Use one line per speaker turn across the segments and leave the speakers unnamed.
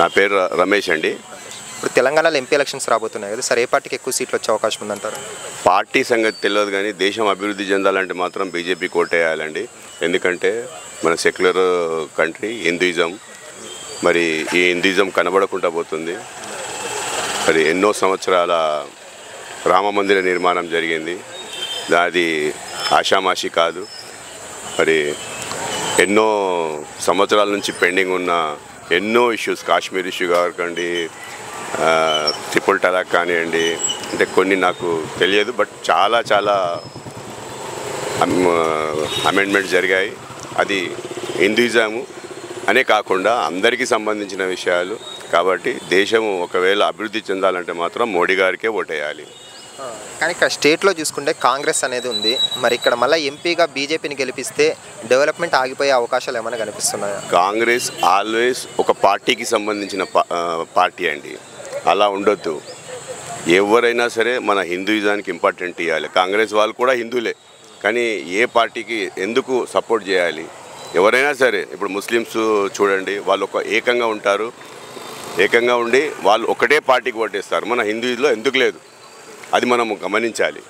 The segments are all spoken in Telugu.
నా పేరు రమేష్ అండి.
ఇప్పుడు తెలంగాణలో ఎంపీ ఎలక్షన్స్ రాబోతున్నాయి కదా సార్, ఏ పార్టీకి ఎక్కువ సీట్లు వచ్చే అవకాశం ఉందంటారు?
పార్టీ సంగతి తెలియదు కానీ దేశం అభివృద్ధి చెందాలంటే మాత్రం బీజేపీ కోటేయాలండి. ఎందుకంటే మన సెక్యులర్ కంట్రీ, హిందూయిజం, మరి ఈ హిందూయిజం కనబడకుండా పోతుంది. మరి ఎన్నో సంవత్సరాల రామ మందిర నిర్మాణం జరిగింది, అది ఆషామాషి కాదు. మరి ఎన్నో సంవత్సరాల నుంచి పెండింగ్ ఉన్న ఎన్నో ఇష్యూస్, కాశ్మీర్ ఇష్యూ కాకండి, ట్రిపుల్ తలాక్ కానివ్వండి, అంటే కొన్ని నాకు తెలియదు, బట్ చాలా చాలా అమెండ్మెంట్స్ జరిగాయి. అది హిందూయిజము అనే కాకుండా అందరికీ సంబంధించిన విషయాలు. కాబట్టి దేశము ఒకవేళ అభివృద్ధి చెందాలంటే మాత్రం మోడీ గారికే ఓటేయాలి.
కానీ ఇక్కడ స్టేట్లో చూసుకుంటే కాంగ్రెస్ అనేది ఉంది, మరి ఇక్కడ మళ్ళీ ఎంపీగా బీజేపీని గెలిపిస్తే డెవలప్మెంట్ ఆగిపోయే అవకాశాలు ఏమైనా కనిపిస్తున్నాయా?
కాంగ్రెస్ ఆల్వేస్ ఒక పార్టీకి సంబంధించిన పార్టీ అండి, అలా ఉండొద్దు. ఎవరైనా సరే మన హిందూయిజానికి ఇంపార్టెంట్ ఇవ్వాలి. కాంగ్రెస్ వాళ్ళు కూడా హిందువులే, కానీ ఏ పార్టీకి ఎందుకు సపోర్ట్ చేయాలి? ఎవరైనా సరే, ఇప్పుడు ముస్లిమ్స్ చూడండి, వాళ్ళు ఒక ఏకంగా ఉంటారు, ఏకంగా ఉండి వాళ్ళు ఒకటే పార్టీకి ఓటేస్తారు. మన హిందూయిజంలో ఎందుకు లేదు? అది మనం గమనించాలి.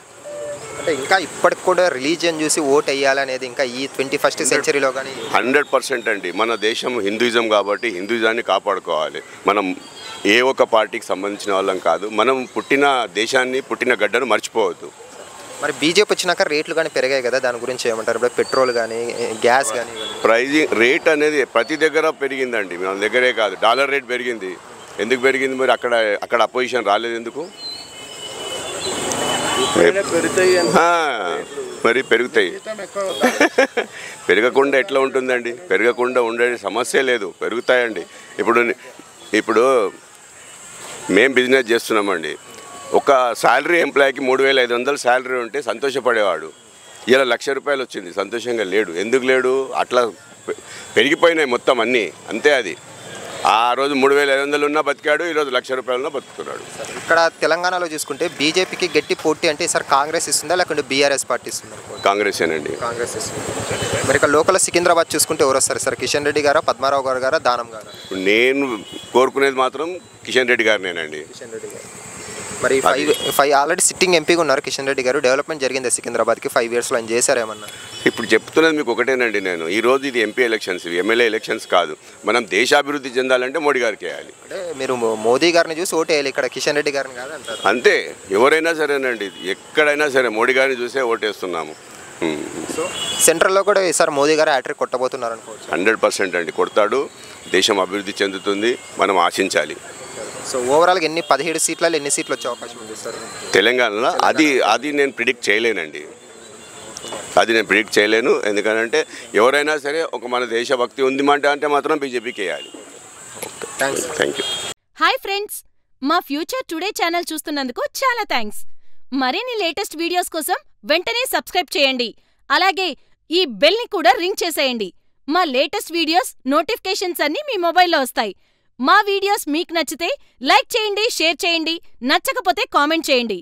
అంటే ఇంకా ఇప్పటికి కూడా రిలీజియన్ చూసి ఓట్ వేయాలనేది ఇంకా ఈ 21st సెంచరీలో కానీ
100% అండి. మన దేశం హిందూయిజం కాబట్టి హిందూయిజాన్ని కాపాడుకోవాలి. మనం ఏ ఒక్క పార్టీకి సంబంధించిన వాళ్ళం కాదు. మనం పుట్టిన దేశాన్ని, పుట్టిన గడ్డను మర్చిపోవద్దు.
మరి బీజేపీ వచ్చినాక రేట్లు కానీ పెరిగాయి కదా, దాని గురించి ఏమంటారు? ఇప్పుడు పెట్రోల్ కానీ గ్యాస్ కానీ
ప్రైజింగ్ రేట్ అనేది ప్రతి దగ్గర పెరిగిందండి, మన దగ్గరే కాదు. డాలర్ రేట్ పెరిగింది. ఎందుకు పెరిగింది? మరి అక్కడ అపోజిషన్ రాలేదు ఎందుకు? మరి పెరుగుతాయి. పెరగకుండా ఎట్లా ఉంటుందండి? పెరగకుండా ఉండే సమస్య లేదు, పెరుగుతాయండి. ఇప్పుడు మేము బిజినెస్ చేస్తున్నామండి. ఒక శాలరీ ఎంప్లాయీకి 3,500 శాలరీ ఉంటే సంతోషపడేవాడు. ఇలా ₹1,00,000 వచ్చింది, సంతోషంగా లేడు. ఎందుకు లేడు? అట్లా పెరిగిపోయినాయి మొత్తం అన్నీ, అంతే. అది ఆ రోజు 3,500 ఉన్నా బతికాడు, ఈరోజు ₹1,00,000 ఉన్నా బతుకుతున్నాడు.
ఇక్కడ తెలంగాణలో చూసుకుంటే బీజేపీకి గట్టి పోటీ అంటే సార్ కాంగ్రెస్ ఇస్తుందా లేకుంటే బీఆర్ఎస్ పార్టీ ఇస్తుందా?
కాంగ్రెసేనండి.
కాంగ్రెస్ ఇస్తుంది. మరి ఇక్కడ లోకల్ సికింద్రాబాద్ చూసుకుంటే ఎవరు వస్తారు సార్? కిషన్ రెడ్డి గారా, పద్మారావు గారు, దానం గారు?
నేను కోరుకునేది మాత్రం కిషన్ రెడ్డి గారినేనండి.
కిషన్ రెడ్డి గారు. మరి ఆల్రెడీ సిట్టింగ్ ఎంపీగా ఉన్నారు కిషన్ రెడ్డి గారు. డెవలప్మెంట్ జరిగింది సికింద్రాబాద్కి 5 yearsలో, ఆయన చేశారేమన్నా?
ఇప్పుడు చెప్తున్నది మీకు ఒకటేనండి నేను. ఈరోజు ఇది ఎంపీ ఎలక్షన్స్, ఇవి ఎమ్మెల్యే ఎలక్షన్స్ కాదు. మనం దేశాభివృద్ధి చెందాలంటే మోడీ గారికి వేయాలి.
అంటే మీరు మోదీ గారిని చూసి ఓటు వేయాలి, ఇక్కడ కిషన్ రెడ్డి గారిని కాదు అంటారు?
అంతే, ఎవరైనా సరేనండి, ఎక్కడైనా సరే మోడీ గారిని చూసే ఓటేస్తున్నాము.
సో సెంట్రల్లో కూడా ఈసారి మోదీ గారు హ్యాట్రిక్ కొట్టబోతున్నారు అనుకోవచ్చు.
100% అండి, కొడతాడు. దేశం అభివృద్ధి చెందుతుంది, మనం ఆశించాలి.
సో ఓవరాల్గా 17 సీట్లలో ఎన్ని సీట్లు వచ్చే అవకాశం ఉంది సార్
తెలంగాణలో? అది నేను ప్రిడిక్ట్ చేయలేనండి. ఎందుకంటే ఎవరైనా సరే ఒక మన దేశభక్తి ఉంది అంటే మాత్రం బీజేపీకి వేయాలి. Thank you.
హాయ్ ఫ్రెండ్స్, మా ఫ్యూచర్ టుడే ఛానల్ చూస్తున్నందుకు చాలా థ్యాంక్స్. మరిన్ని లేటెస్ట్ వీడియోస్ కోసం వెంటనే సబ్స్క్రైబ్ చేయండి. అలాగే ఈ బెల్ని కూడా రింగ్ చేసేయండి. మా లేటెస్ట్ వీడియోస్ నోటిఫికేషన్స్ అన్నీ మీ మొబైల్లో వస్తాయి. మా వీడియోస్ మీకు నచ్చితే లైక్ చేయండి, షేర్ చేయండి, నచ్చకపోతే కామెంట్ చేయండి.